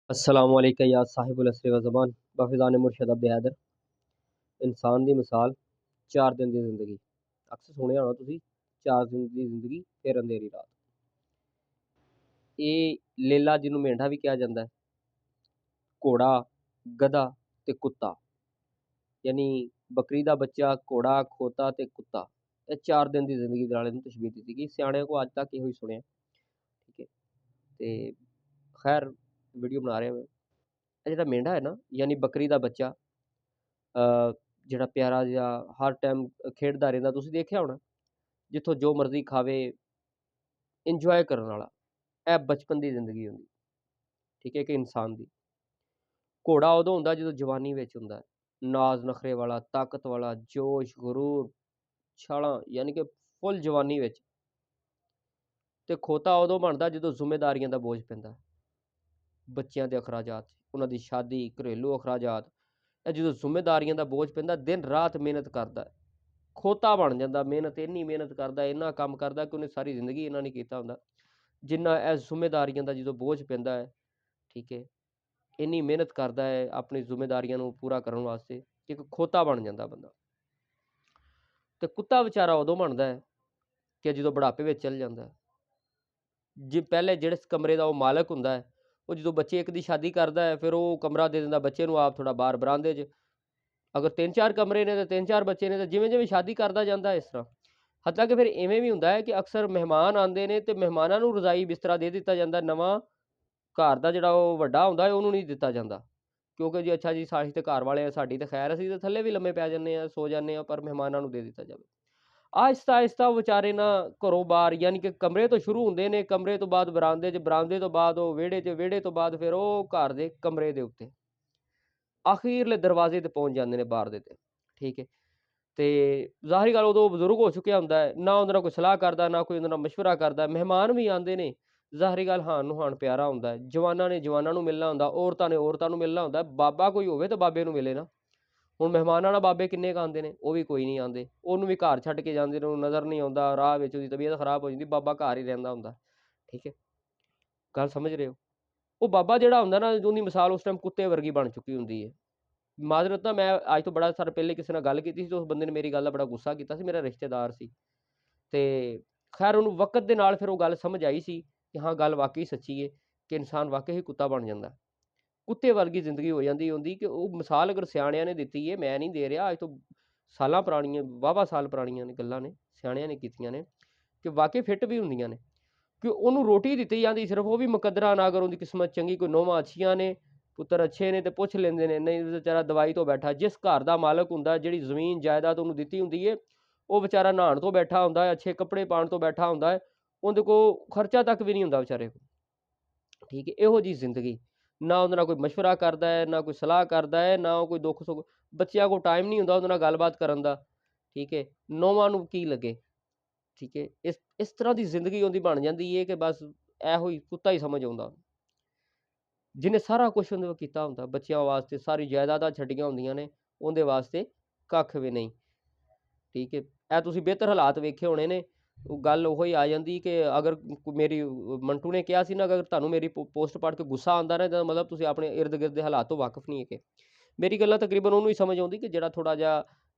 अस्सलामुअलैकुम या साहिबुल असरी व ज़मान बफ़िज़ान मुर्शद अब्द हैदर इंसान दी मिसाल 4 दिन दी ज़िंदगी अक्सर सुनिया होना तुसी 4 दिन दी ज़िंदगी फिर अंधेरी रात। ਇਹ ਲੇਲਾ ਜਿਹਨੂੰ ਮੇਂਢਾ ਵੀ ਕਿਹਾ ਜਾਂਦਾ ਹੈ, ਘੋੜਾ, ਗਧਾ ਤੇ ਕੁੱਤਾ, ਯਾਨੀ ਬੱਕਰੀ ਦਾ ਬੱਚਾ, ਘੋੜਾ, ਖੋਤਾ ਤੇ ਕੁੱਤਾ, ਇਹ 4 ਦਿਨ ਦੀ ਜ਼ਿੰਦਗੀ ਨਾਲ ਇਹਨੂੰ ਤਸ਼ਬੀਹ ਦਿੱਤੀ ਗਈ। ਸਿਆਣਿਆਂ ਕੋ ਅੱਜ ਤੱਕ ਇਹੋ ਹੀ ਸੁਣਿਆ, ਠੀਕ ਹੈ। ਤੇ ਖੈਰ ਵੀਡੀਓ ਬਣਾ ਰਿਹਾ ਮੈਂ। ਇਹ ਜਿਹੜਾ ਮੇਂਢਾ ਹੈ ਨਾ, ਯਾਨੀ ਬੱਕਰੀ ਦਾ ਬੱਚਾ, ਜਿਹੜਾ ਪਿਆਰਾ ਜਿਹਾ ਹਰ ਟਾਈਮ ਖੇਡਦਾ ਰਹਿੰਦਾ, ਤੁਸੀਂ ਦੇਖਿਆ ਹੋਣਾ, ਜਿੱਥੋਂ ਜੋ ਮਰਜ਼ੀ ਖਾਵੇ, ਇੰਜੋਏ ਕਰਨ ਵਾਲਾ, ਇਹ ਬਚਪਨ ਦੀ ਜ਼ਿੰਦਗੀ ਹੁੰਦੀ, ਠੀਕ ਹੈ, ਕਿ ਇਨਸਾਨ ਦੀ। ਘੋੜਾ ਉਦੋਂ ਹੁੰਦਾ ਜਦੋਂ ਜਵਾਨੀ ਵਿੱਚ ਹੁੰਦਾ ਹੈ, ਨਾਜ਼ ਨਖਰੇ ਵਾਲਾ, ਤਾਕਤ ਵਾਲਾ, ਜੋਸ਼, ਗਰੂਰ, ਛਾਲਾਂ, ਯਾਨੀ ਕਿ ਫੁੱਲ ਜਵਾਨੀ ਵਿੱਚ। ਤੇ ਖੋਤਾ ਉਦੋਂ ਬਣਦਾ ਜਦੋਂ ਜ਼ਿੰਮੇਦਾਰੀਆਂ ਦਾ ਬੋਝ ਪੈਂਦਾ, ਬੱਚਿਆਂ ਦੇ ਅਖਰਾਜਾਤ, ਉਹਨਾਂ ਦੀ ਸ਼ਾਦੀ, ਘਰੇਲੂ ਅਖਰਾਜਾਤ, ਇਹ ਜਦੋਂ ਜ਼ਿੰਮੇਦਾਰੀਆਂ ਦਾ ਬੋਝ ਪੈਂਦਾ, ਦਿਨ ਰਾਤ ਮਿਹਨਤ ਕਰਦਾ, ਖੋਤਾ ਬਣ ਜਾਂਦਾ। ਮਿਹਨਤ, ਇੰਨੀ ਮਿਹਨਤ ਕਰਦਾ, ਇੰਨਾ ਕੰਮ ਕਰਦਾ ਕਿ ਉਹਨੇ ਸਾਰੀ ਜ਼ਿੰਦਗੀ ਇਹਨਾਂ ਨਹੀਂ ਕੀਤਾ ਹੁੰਦਾ ਜਿੰਨਾ ਇਹ ਜ਼ਿੰਮੇਦਾਰੀਆਂ ਦਾ ਜਦੋਂ ਬੋਝ ਪੈਂਦਾ ਹੈ, ਠੀਕ ਹੈ, ਇੰਨੀ ਮਿਹਨਤ ਕਰਦਾ ਹੈ ਆਪਣੀ ਜ਼ਿੰਮੇਦਾਰੀਆਂ ਨੂੰ ਪੂਰਾ ਕਰਨ ਵਾਸਤੇ ਕਿ ਇੱਕ ਖੋਤਾ ਬਣ ਜਾਂਦਾ ਬੰਦਾ। ਤੇ ਕੁੱਤਾ ਵਿਚਾਰਾ ਉਦੋਂ ਬਣਦਾ ਹੈ ਕਿ ਜਦੋਂ ਬੁਢਾਪੇ ਵਿੱਚ ਚੱਲ ਜਾਂਦਾ। ਜੇ ਪਹਿਲੇ ਜਿਹੜੇ ਕਮਰੇ ਦਾ ਉਹ ਮਾਲਕ ਹੁੰਦਾ ਹੈ, ਉਹ ਜਦੋਂ ਬੱਚੇ ਇੱਕ ਦੀ ਸ਼ਾਦੀ ਕਰਦਾ ਹੈ, ਫਿਰ ਉਹ ਕਮਰਾ ਦੇ ਦਿੰਦਾ ਬੱਚੇ ਨੂੰ, ਆਪ ਥੋੜ੍ਹਾ ਬਾਹਰ ਬਰਾਂਡੇ 'ਚ। ਅਗਰ 3-4 ਕਮਰੇ ਨੇ ਤੇ 3-4 ਬੱਚੇ ਨੇ, ਤੇ ਜਿਵੇਂ ਜਿਵੇਂ ਸ਼ਾਦੀ ਕਰਦਾ ਜਾਂਦਾ ਇਸ ਤਰ੍ਹਾਂ। ਹੱਤਾਂ ਕਿ ਫਿਰ ਇਵੇਂ ਵੀ ਹੁੰਦਾ ਹੈ ਕਿ ਅਕਸਰ ਮਹਿਮਾਨ ਆਉਂਦੇ ਨੇ ਤੇ ਮਹਿਮਾਨਾਂ ਨੂੰ ਰਜ਼ਾਈ ਬਿਸਤਰਾ ਦੇ ਦਿੱਤਾ ਜਾਂਦਾ, ਨਵਾਂ ਘਰ ਦਾ ਜਿਹੜਾ ਉਹ ਵੱਡਾ ਹੁੰਦਾ ਹੈ ਉਹਨੂੰ ਨਹੀਂ ਦਿੱਤਾ ਜਾਂਦਾ, ਕਿਉਂਕਿ ਜੀ ਅੱਛਾ ਜੀ ਸਾਡੀ ਤੇ ਘਰ ਵਾਲੇ ਆ, ਸਾਡੀ ਤਾਂ ਖੈਰ, ਅਸੀਂ ਤਾਂ ਥੱਲੇ ਵੀ ਲੰਮੇ ਪੈ ਜਾਂਦੇ ਹਾਂ, ਸੋ ਜਾਂਦੇ ਹਾਂ, ਪਰ ਮਹਿਮਾਨਾਂ ਨੂੰ ਦੇ ਦਿੱਤਾ ਜਾਵੇ। ਆਹਿਸਤਾ ਆਹਿਸਤਾ ਉਹ ਵਿਚਾਰੇ ਨਾ ਘਰੋਂ ਬਾਹਰ, ਯਾਨੀ ਕਿ ਕਮਰੇ ਤੋਂ ਸ਼ੁਰੂ ਹੁੰਦੇ ਨੇ, ਕਮਰੇ ਤੋਂ ਬਾਅਦ ਬਰਾਂਡੇ 'ਚ, ਬਰਾਂਡੇ ਤੋਂ ਬਾਅਦ ਉਹ ਵਿਹੜੇ 'ਚ, ਵਿਹੜੇ ਤੋਂ ਬਾਅਦ ਫਿਰ ਉਹ ਘਰ ਦੇ ਕਮਰੇ ਦੇ ਉੱਤੇ, ਆਖੀਰਲੇ ਦਰਵਾਜ਼ੇ ਤੇ ਪਹੁੰਚ ਜਾਂਦੇ ਨੇ, ਬਾਹਰ ਦੇ ਤੇ, ਠੀਕ ਹੈ। ਤੇ ਜ਼ਾਹਰੀ ਗੱਲ ਉਦੋਂ ਬਜ਼ੁਰਗ ਹੋ ਚੁੱਕਿਆ ਹੁੰਦਾ ਹੈ, ਨਾ ਉਹਦੇ ਨਾਲ ਕੋਈ ਸਲਾਹ ਕਰਦਾ, ਨਾ ਕੋਈ ਉਹਦੇ ਨਾਲ ਮਸ਼ਵਰਾ ਕਰਦਾ। ਮਹਿਮਾਨ ਵੀ ਆਉਂਦੇ ਨੇ, ਜ਼ਾਹਰੀ ਗੱਲ ਹਾਣ ਨੂੰ ਹਾਣ ਪਿਆਰਾ ਹੁੰਦਾ ਹੈ। ਜਵਾਨਾਂ ਨੇ ਜਵਾਨਾਂ ਨੂੰ ਮਿਲਣਾ ਹੁੰਦਾ, ਔਰਤਾਂ ਨੇ ਔਰਤਾਂ ਨੂੰ ਮਿਲਣਾ ਹੁੰਦਾ। ਬਾਬਾ ਕੋਈ ਹੋਵੇ ਤਾਂ ਬਾਬੇ ਨੂੰ ਮਿਲੇ ਨਾ। ਹੁਣ ਮਹਿਮਾਨਾਂ ਨਾਲ ਬਾਬੇ ਕਿੰਨੇ ਕੁ ਆਉਂਦੇ ਨੇ, ਉਹ ਵੀ ਕੋਈ ਨਹੀਂ ਆਉਂਦੇ, ਉਹਨੂੰ ਵੀ ਘਰ ਛੱਡ ਕੇ ਜਾਂਦੇ ਨੇ, ਉਹਨੂੰ ਨਜ਼ਰ ਨਹੀਂ ਆਉਂਦਾ, ਰਾਹ ਵਿੱਚ ਉਹਦੀ ਤਬੀਅਤ ਖਰਾਬ ਹੋ ਜਾਂਦੀ, ਬਾਬਾ ਘਰ ਹੀ ਰਹਿੰਦਾ ਹੁੰਦਾ, ਠੀਕ ਹੈ, ਗੱਲ ਸਮਝ ਰਹੇ ਹੋ। ਉਹ ਬਾਬਾ ਜਿਹੜਾ ਹੁੰਦਾ ਨਾ, ਉਹਦੀ ਮਿਸਾਲ ਉਸ ਟਾਈਮ ਕੁੱਤੇ ਵਰਗੀ ਬਣ ਚੁੱਕੀ ਹੁੰਦੀ ਹੈ। ਮਾਜ਼ਰਤ ਨਾਲ, ਮੈਂ ਅੱਜ ਤੋਂ ਬੜਾ ਸਾਲ ਪਹਿਲੇ ਕਿਸੇ ਨਾਲ ਗੱਲ ਕੀਤੀ ਸੀ, ਤੇ ਉਸ ਬੰਦੇ ਨੇ ਮੇਰੀ ਗੱਲ ਦਾ ਬੜਾ ਗੁੱਸਾ ਕੀਤਾ ਸੀ, ਮੇਰਾ ਰਿਸ਼ਤੇਦਾਰ ਸੀ। ਤੇ ਖੈਰ ਉਹਨੂੰ ਵਕਤ ਦੇ ਨਾਲ ਫਿਰ ਉਹ ਗੱਲ ਸਮਝ ਆਈ ਸੀ ਕਿ ਹਾਂ ਗੱਲ ਵਾਕਈ ਸੱਚੀ ਹੈ, ਕਿ ਇਨਸਾਨ ਵਾਕਈ ਹੀ ਕੁੱਤਾ ਬਣ ਜਾਂਦਾ, ਕੁੱਤੇ ਵਰਗੀ ਜ਼ਿੰਦਗੀ ਹੋ ਜਾਂਦੀ ਹੁੰਦੀ। ਕਿ ਉਹ ਮਿਸਾਲ ਅਗਰ ਸਿਆਣਿਆਂ ਨੇ ਦਿੱਤੀ ਹੈ, ਮੈਂ ਨਹੀਂ ਦੇ ਰਿਹਾ, ਅੱਜ ਤੋਂ ਸਾਲਾਂ ਪੁਰਾਣੀਆਂ, ਵਾਹਵਾ ਸਾਲ ਪੁਰਾਣੀਆਂ ਨੇ ਗੱਲਾਂ ਨੇ, ਸਿਆਣਿਆਂ ਨੇ ਕੀਤੀਆਂ ਨੇ, ਕਿ ਵਾਕਈ ਫਿੱਟ ਵੀ ਹੁੰਦੀਆਂ ਨੇ। ਕਿ ਉਹਨੂੰ ਰੋਟੀ ਦਿੱਤੀ ਜਾਂਦੀ ਸਿਰਫ, ਉਹ ਵੀ ਮੁਕੱਦਰਾ ਨਾ, ਅਗਰ ਉਹਦੀ ਕਿਸਮਤ ਚੰਗੀ, ਕੋਈ ਨੌਵਾਂ ਅੱਛੀਆਂ ਨੇ, ਪੁੱਤਰ ਅੱਛੇ ਨੇ, ਤੇ ਪੁੱਛ ਲੈਂਦੇ ਨੇ, ਨਹੀਂ ਵਿਚਾਰਾ ਦਵਾਈ ਤੋਂ ਬੈਠਾ। ਜਿਸ ਘਰ ਦਾ ਮਾਲਕ ਹੁੰਦਾ, ਜਿਹੜੀ ਜ਼ਮੀਨ ਜਾਇਦਾਦ ਉਹਨੂੰ ਦਿੱਤੀ ਹੁੰਦੀ ਹੈ, ਉਹ ਵਿਚਾਰਾ ਨਹਾਉਣ ਤੋਂ ਬੈਠਾ ਹੁੰਦਾ ਹੈ, ਅੱਛੇ ਕੱਪੜੇ ਪਾਉਣ ਤੋਂ ਬੈਠਾ ਹੁੰਦਾ ਹੈ, ਉਹਦੇ ਕੋਲ ਖਰਚਾ ਤੱਕ ਵੀ ਨਹੀਂ ਹੁੰਦਾ ਵਿਚਾਰੇ ਕੋਲ, ਠੀਕ ਹੈ। ਇਹੋ ਜਿਹੀ ਜ਼ਿੰਦਗੀ, ਨਾ ਉਹਦੇ ਨਾਲ ਕੋਈ ਮਸ਼ਵਰਾ ਕਰਦਾ ਹੈ, ਨਾ ਕੋਈ ਸਲਾਹ ਕਰਦਾ ਹੈ, ਨਾ ਉਹ ਕੋਈ ਦੁੱਖ ਸੁੱਖ। ਬੱਚਿਆਂ ਕੋਲ ਟਾਈਮ ਨਹੀਂ ਹੁੰਦਾ ਉਹਦੇ ਨਾਲ ਗੱਲਬਾਤ ਕਰਨ ਦਾ, ਠੀਕ ਹੈ, ਨੌਵਾਂ ਨੂੰ ਕੀ ਲੱਗੇ, ਠੀਕ ਹੈ। ਇਸ ਤਰ੍ਹਾਂ ਦੀ ਜ਼ਿੰਦਗੀ ਉਹਦੀ ਬਣ ਜਾਂਦੀ ਹੈ ਕਿ ਬਸ ਇਹੋ ਹੀ ਕੁੱਤਾ ਹੀ ਸਮਝ ਆਉਂਦਾ, ਜਿਹਨੇ ਸਾਰਾ ਕੁਛ ਉਹਦੇ ਕੀਤਾ ਹੁੰਦਾ, ਬੱਚਿਆਂ ਵਾਸਤੇ ਸਾਰੀ ਜਾਇਦਾਦਾਂ ਛੱਡੀਆਂ ਹੁੰਦੀਆਂ ਨੇ, ਉਹਦੇ ਵਾਸਤੇ ਕੱਖ ਵੀ ਨਹੀਂ, ਠੀਕ ਹੈ। ਇਹ ਤੁਸੀਂ ਬਿਹਤਰ ਹਾਲਾਤ ਵੇਖੇ ਹੋਣੇ ਨੇ। ਉਹ ਗੱਲ ਉਹੀ ਆ ਜਾਂਦੀ ਕਿ ਅਗਰ ਮੇਰੀ ਮੰਟੂ ਨੇ ਕਿਹਾ ਸੀ ਨਾ, ਅਗਰ ਤੁਹਾਨੂੰ ਮੇਰੀ ਪੋਸਟ ਪੜ੍ਹ ਕੇ ਗੁੱਸਾ ਆਉਂਦਾ ਨਾ, ਇਹਦਾ ਮਤਲਬ ਤੁਸੀਂ ਆਪਣੇ ਇਰਦ ਗਿਰਦ ਦੇ ਹਾਲਾਤ ਤੋਂ ਵਾਕਿਫ ਨਹੀਂ ਹੈਗੇ। ਮੇਰੀ ਗੱਲਾਂ ਤਕਰੀਬਨ ਉਹਨੂੰ ਹੀ ਸਮਝ ਆਉਂਦੀ ਕਿ ਜਿਹੜਾ ਥੋੜ੍ਹਾ ਜਿਹਾ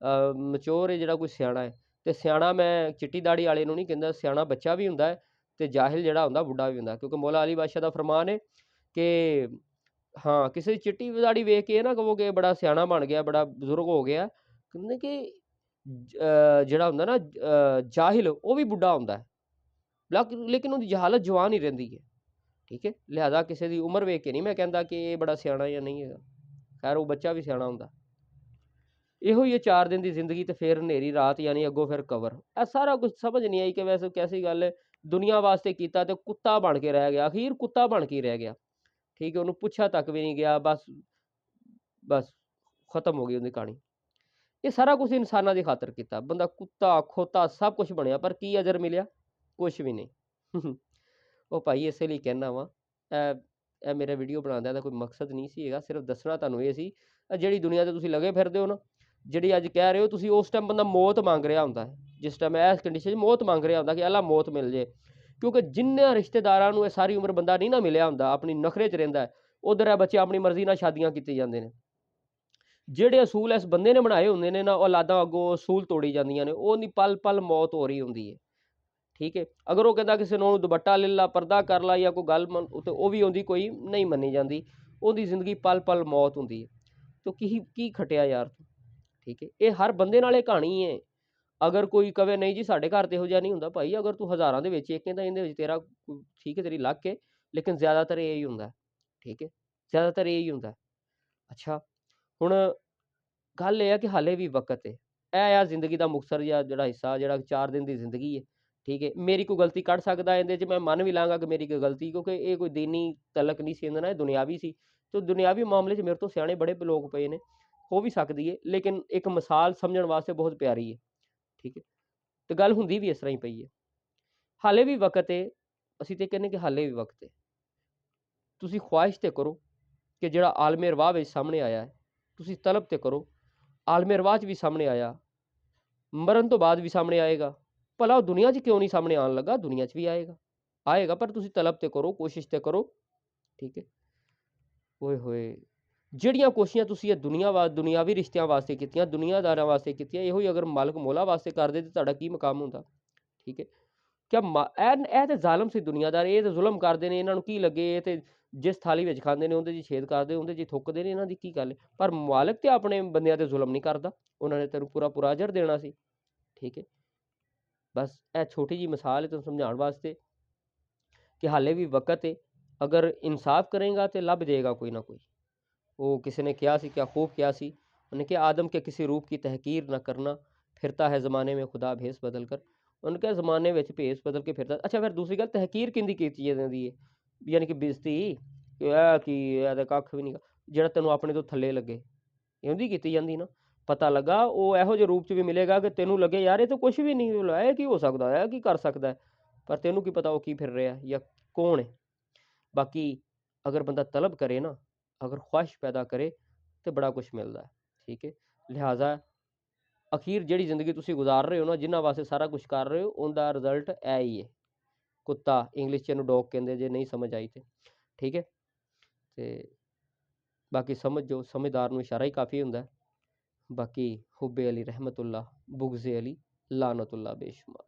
ਮਚੋਰ ਹੈ, ਜਿਹੜਾ ਕੋਈ ਸਿਆਣਾ ਹੈ। ਤੇ ਸਿਆਣਾ ਮੈਂ ਚਿੱਟੀ ਦਾੜੀ ਵਾਲੇ ਨੂੰ ਨਹੀਂ ਕਹਿੰਦਾ, ਸਿਆਣਾ ਬੱਚਾ ਵੀ ਹੁੰਦਾ ਹੈ, ਤੇ ਜਾਹਿਲ ਜਿਹੜਾ ਹੁੰਦਾ ਬੁੱਢਾ ਵੀ ਹੁੰਦਾ, ਕਿਉਂਕਿ ਮੌਲਾ ਅਲੀ ਬਾਦਸ਼ਾਹ ਦਾ ਫਰਮਾਨ ਹੈ ਕਿ ਹਾਂ, ਕਿਸੇ ਦੀ ਚਿੱਟੀ ਦਾੜੀ ਵੇਖ ਕੇ ਨਾ ਕਹੋ ਕਿ ਬੜਾ ਸਿਆਣਾ ਬਣ ਗਿਆ, ਬੜਾ ਬਜ਼ੁਰਗ ਹੋ ਗਿਆ। ਕਹਿੰਦੇ ਕਿ ਜਿਹੜਾ ਹੁੰਦਾ ਨਾ ਜਾਹਿਲ, ਉਹ ਵੀ ਬੁੱਢਾ ਹੁੰਦਾ ਹੈ, ਲੇਕਿਨ ਉਹਦੀ ਜਹਾਲਤ ਜਵਾਨ ਹੀ ਰਹਿੰਦੀ ਹੈ, ਠੀਕ ਹੈ। ਲਿਹਾਜ਼ਾ ਕਿਸੇ ਦੀ ਉਮਰ ਵੇਖ ਕੇ ਨਹੀਂ ਮੈਂ ਕਹਿੰਦਾ ਕਿ ਇਹ ਬੜਾ ਸਿਆਣਾ ਜਾਂ ਨਹੀਂ ਹੈਗਾ, ਖੈਰ ਉਹ ਬੱਚਾ ਵੀ ਸਿਆਣਾ ਹੁੰਦਾ। ਇਹੋ ਹੀ 4 ਦਿਨ ਦੀ ਜ਼ਿੰਦਗੀ, ਤੇ ਫਿਰ ਹਨੇਰੀ ਰਾਤ, ਯਾਨੀ ਅੱਗੋਂ ਫਿਰ ਕਬਰ। ਇਹ ਸਾਰਾ ਕੁਝ ਸਮਝ ਨਹੀਂ ਆਈ ਕਿ ਵੈਸੇ ਕੈਸੀ ਗੱਲ ਹੈ, ਦੁਨੀਆ ਵਾਸਤੇ ਕੀਤਾ ਤੇ ਕੁੱਤਾ ਬਣ ਕੇ ਰਹਿ ਗਿਆ, ਅਖੀਰ ਕੁੱਤਾ ਬਣ ਕੇ ਰਹਿ ਗਿਆ, ਠੀਕ ਹੈ। ਉਹਨੂੰ ਪੁੱਛਿਆ ਤੱਕ ਵੀ ਨਹੀਂ ਗਿਆ, ਬਸ ਬਸ ਖਤਮ ਹੋ ਗਈ ਉਹਦੀ ਕਹਾਣੀ। ਇਹ ਸਾਰਾ ਕੁਝ ਇਨਸਾਨਾਂ ਦੀ ਖਾਤਰ ਕੀਤਾ, ਬੰਦਾ ਕੁੱਤਾ ਖੋਤਾ ਸਭ ਕੁਝ ਬਣਿਆ, ਪਰ ਕੀ ਅਜਰ ਮਿਲਿਆ? ਕੁਛ ਵੀ ਨਹੀਂ। ਉਹ ਭਾਈ ਇਸੇ ਲਈ ਕਹਿਣਾ ਵਾ, ਇਹ ਮੇਰਾ ਵੀਡੀਓ ਬਣਾਉਣ ਦਾ ਕੋਈ ਮਕਸਦ ਨਹੀਂ ਸੀ ਹੈਗਾ, ਸਿਰਫ ਦੱਸਣਾ ਤੁਹਾਨੂੰ ਇਹ ਸੀ। ਜਿਹੜੀ ਦੁਨੀਆ 'ਤੇ ਤੁਸੀਂ ਲੱਗੇ ਫਿਰਦੇ ਹੋ ਨਾ, ਜਿਹੜੀ ਅੱਜ ਕਹਿ ਰਹੇ ਹੋ ਤੁਸੀਂ, ਉਸ ਟਾਈਮ ਬੰਦਾ ਮੌਤ ਮੰਗ ਰਿਹਾ ਹੁੰਦਾ ਹੈ, ਜਿਸ ਟਾਈਮ ਇਸ ਕੰਡੀਸ਼ਨ 'ਚ ਮੌਤ ਮੰਗ ਰਿਹਾ ਹੁੰਦਾ ਕਿ ਅੱਲਾ ਮੌਤ ਮਿਲ ਜੇ। ਕਿਉਂਕਿ ਜਿੰਨਿਆਂ ਰਿਸ਼ਤੇਦਾਰਾਂ ਨੂੰ ਇਹ ਸਾਰੀ ਉਮਰ ਬੰਦਾ ਨਹੀਂ ਨਾ ਮਿਲਿਆ ਹੁੰਦਾ, ਆਪਣੀ ਨਖਰੇ 'ਚ ਰਹਿੰਦਾ ਹੈ, ਉਧਰ ਇਹ ਬੱਚੇ ਆਪਣੀ ਮਰਜ਼ੀ ਨਾਲ ਸ਼ਾਦੀਆਂ ਕੀਤੇ ਜਾਂਦੇ ਨੇ। ਜਿਹੜੇ ਅਸੂਲ ਇਸ ਬੰਦੇ ਨੇ ਬਣਾਏ ਹੁੰਦੇ ਨੇ ਨਾ, ਔਲਾਦਾਂ ਅੱਗੋਂ ਅਸੂਲ ਤੋੜੀ ਜਾਂਦੀਆਂ ਨੇ। ਉਹ ਨਹੀਂ, ਪਲ ਪਲ ਮੌਤ ਹੋ ਰਹੀ ਹੁੰਦੀ ਹੈ। ਠੀਕ ਹੈ, ਅਗਰ ਉਹ ਕਹਿੰਦਾ ਕਿਸੇ ਨੂੰ ਦੁਪੱਟਾ ਲੈ ਲਾ, ਪਰਦਾ ਕਰ ਲਾ, ਜਾਂ ਕੋਈ ਗੱਲ ਤੇ ਉਹ ਵੀ ਉਹਦੀ ਕੋਈ ਨਹੀਂ ਮੰਨੀ ਜਾਂਦੀ। ਉਹਦੀ ਜ਼ਿੰਦਗੀ ਪਲ ਪਲ ਮੌਤ ਹੁੰਦੀ ਹੈ। ਤੋ ਕੀ ਖਟਿਆ ਯਾਰ ਤੂੰ। ਠੀਕ ਹੈ, ਇਹ ਹਰ ਬੰਦੇ ਨਾਲ ਇਹ ਕਹਾਣੀ ਹੈ। ਅਗਰ ਕੋਈ ਕਵੇ ਨਹੀਂ ਜੀ ਸਾਡੇ ਘਰ ਤੇ ਇਹੋ ਜਿਹਾ ਨਹੀਂ ਹੁੰਦਾ, ਭਾਈ ਅਗਰ ਤੂੰ ਹਜ਼ਾਰਾਂ ਦੇ ਵਿੱਚ ਇੱਕ ਕਹਿੰਦਾ ਇਹਦੇ ਵਿੱਚ ਤੇਰਾ ਠੀਕ ਹੈ, ਤੇਰੀ ਲੱਕ ਹੈ, ਲੇਕਿਨ ਜ਼ਿਆਦਾਤਰ ਇਹ ਹੀ ਹੁੰਦਾ। ਠੀਕ ਹੈ, ਜ਼ਿਆਦਾਤਰ ਇਹ ਹੀ ਹੁੰਦਾ। ਅੱਛਾ, ਹੁਣ ਗੱਲ ਇਹ ਹੈ ਕਿ ਹਾਲੇ ਵੀ ਵਕਤ ਹੈ। ਇਹ ਆ ਜ਼ਿੰਦਗੀ ਦਾ ਮੁਕਤਸਰ ਜਿਹਾ ਜਿਹੜਾ ਹਿੱਸਾ, ਜਿਹੜਾ 4 ਦਿਨ ਦੀ ਜ਼ਿੰਦਗੀ ਹੈ। ਠੀਕ ਹੈ, ਮੇਰੀ ਕੋਈ ਗਲਤੀ ਕੱਢ ਸਕਦਾ ਇਹਦੇ 'ਚ, ਮੈਂ ਮੰਨ ਵੀ ਲਾਂਗਾ ਕਿ ਮੇਰੀ ਕੋਈ ਗਲਤੀ, ਕਿਉਂਕਿ ਇਹ ਕੋਈ ਦੀਨੀ ਤਲਕ ਨਹੀਂ ਸੀ ਇਹਦੇ ਨਾਲ, ਇਹ ਦੁਨਿਆਵੀ ਸੀ। ਤੇ ਦੁਨਿਆਵੀ ਮਾਮਲੇ 'ਚ ਮੇਰੇ ਤੋਂ ਸਿਆਣੇ ਬੜੇ ਲੋਕ ਪਏ ਨੇ, ਹੋ ਵੀ ਸਕਦੀ ਹੈ, ਲੇਕਿਨ ਇੱਕ ਮਿਸਾਲ ਸਮਝਣ ਵਾਸਤੇ ਬਹੁਤ ਪਿਆਰੀ ਹੈ। ਠੀਕ ਹੈ, ਤੇ ਗੱਲ ਹੁੰਦੀ ਵੀ ਇਸ ਤਰ੍ਹਾਂ ਹੀ ਪਈ ਹੈ। ਹਾਲੇ ਵੀ ਵਕਤ ਹੈ, ਅਸੀਂ ਤੇ ਕਹਿੰਦੇ ਕਿ ਹਾਲੇ ਵੀ ਵਕਤ ਹੈ। ਤੁਸੀਂ ਖੁਆਇਸ਼ ਤੇ ਕਰੋ ਕਿ ਜਿਹੜਾ ਆਲਮੇ ਅਰਵਾਹ ਵਿੱਚ ਸਾਹਮਣੇ ਆਇਆ ਹੈ, ਤੁਸੀਂ ਤਲਬ ਤੇ ਕਰੋ। ਆਲਮੇ ਅਰਵਾਹ 'ਚ ਵੀ ਸਾਹਮਣੇ ਆਇਆ, ਮਰਨ ਤੋਂ ਬਾਅਦ ਵੀ ਸਾਹਮਣੇ ਆਏਗਾ। ਭਲਾ ਉਹ ਦੁਨੀਆ 'ਚ ਕਿਉਂ ਨਹੀਂ ਸਾਹਮਣੇ ਆਉਣ ਲੱਗਾ, ਦੁਨੀਆ 'ਚ ਵੀ ਆਏਗਾ, ਪਰ ਤੁਸੀਂ ਤਲਬ ਤੇ ਕਰੋ, ਕੋਸ਼ਿਸ਼ ਤੇ ਕਰੋ। ਠੀਕ ਹੈ, ਓਏ ਹੋਏ, ਜਿਹੜੀਆਂ ਕੋਸ਼ਿਸ਼ਾਂ ਤੁਸੀਂ ਇਹ ਦੁਨਿਆਵੀ ਰਿਸ਼ਤਿਆਂ ਵਾਸਤੇ ਕੀਤੀਆਂ, ਦੁਨੀਆਦਾਰਾਂ ਵਾਸਤੇ ਕੀਤੀਆਂ, ਇਹੋ ਹੀ ਅਗਰ ਮਾਲਕ ਮੌਲਾ ਵਾਸਤੇ ਕਰਦੇ ਤੇ ਤੁਹਾਡਾ ਕੀ ਮਕਾਮ ਹੁੰਦਾ। ਠੀਕ ਹੈ, ਕਿਆ ਇਹ ਤੇ ਜ਼ਾਲਮ ਸੀ ਦੁਨੀਆਦਾਰ, ਇਹ ਤੇ ਜ਼ੁਲਮ ਕਰਦੇ ਨੇ, ਇਹਨਾਂ ਨੂੰ ਕੀ ਲੱਗੇ, ਇਹ ਤੇ ਜਿਸ ਥਾਲੀ ਵਿੱਚ ਖਾਂਦੇ ਨੇ ਉਹਦੇ 'ਚ ਛੇਦ ਕਰਦੇ, ਉਹਦੇ 'ਚ ਥੁੱਕਦੇ ਨੇ, ਇਹਨਾਂ ਦੀ ਕੀ ਗੱਲ ਹੈ। ਪਰ ਮਾਲਕ ਤੇ ਆਪਣੇ ਬੰਦਿਆਂ ਤੇ ਜ਼ੁਲਮ ਨਹੀਂ ਕਰਦਾ, ਉਹਨਾਂ ਨੇ ਤੈਨੂੰ ਪੂਰਾ ਪੂਰਾ ਅਜਰ ਦੇਣਾ ਸੀ। ਠੀਕ ਹੈ, ਬਸ ਇਹ ਛੋਟੀ ਜਿਹੀ ਮਿਸਾਲ ਹੈ ਤੁਹਾਨੂੰ ਸਮਝਾਉਣ ਵਾਸਤੇ ਕਿ ਹਾਲੇ ਵੀ ਵਕਤ ਹੈ। ਅਗਰ ਇਨਸਾਫ ਕਰੇਗਾ ਤੇ ਲੱਭ ਜਾਏਗਾ ਕੋਈ ਨਾ ਕੋਈ। वो किसी ने किया सी, क्या खूब किया सी, उन्होंने कि आदम के किसी रूप की तहकीर न करना, फिरता है ज़माने में खुदा भेस बदल कर। उन्होंने कहा ज़माने में भेस बदल के फिरता। अच्छा, फिर दूसरी गल तहकीर किंदी कीती ਜਾਂਦੀ ਹੈ, ਯਾਨੀ ਕਿ ਬੇਇੱਜ਼ਤੀ ਕਿ ਇਹ ਤਾਂ ਕੱਖ ਵੀ ਨਹੀਂ ਜਿਹੜਾ ਤੈਨੂੰ ਆਪਣੇ ਤੋਂ ਥੱਲੇ ਲੱਗੇ, ਇਹਦੀ ਕੀਤੀ ਜਾਂਦੀ ਨਾ। ਪਤਾ ਲੱਗਾ ਉਹ ਇਹੋ ਜਿਹੇ ਰੂਪ 'ਚ ਵੀ ਮਿਲੇਗਾ ਕਿ ਤੈਨੂੰ ਲੱਗੇ ਯਾਰ ਇਹ ਤਾਂ ਕੁਛ ਵੀ ਨਹੀਂ, ਇਹ ਕੀ ਹੋ ਸਕਦਾ ਹੈ, ਕੀ ਕਰ ਸਕਦਾ ਹੈ, ਪਰ ਤੈਨੂੰ ਕੀ ਪਤਾ ਉਹ ਕੀ ਫਿਰ ਰਿਹਾ ਜਾਂ ਕੌਣ ਹੈ। ਬਾਕੀ ਅਗਰ ਬੰਦਾ ਤਲਬ ਕਰੇ ਨਾ, अगर ख्वाहिश पैदा करे तो बड़ा कुछ मिलता है। ठीक है, लिहाजा अखीर जिहड़ी जिंदगी तुसी गुजार रहे हो ना, जिन्हां वास्ते सारा कुछ कर रहे हो, उनका रिजल्ट ऐ ही है, कुत्ता। इंग्लिश च इहनूं डॉग कहंदे, जे नहीं समझ आई तो। ठीक है, ते बाकी समझ जो, समझदार नूं इशारा ही काफ़ी हुंदा है। बाकी हुब्बे अली रहमतुल्लाह, बुग़्ज़े अली लानतुल्लाह बेशुमार।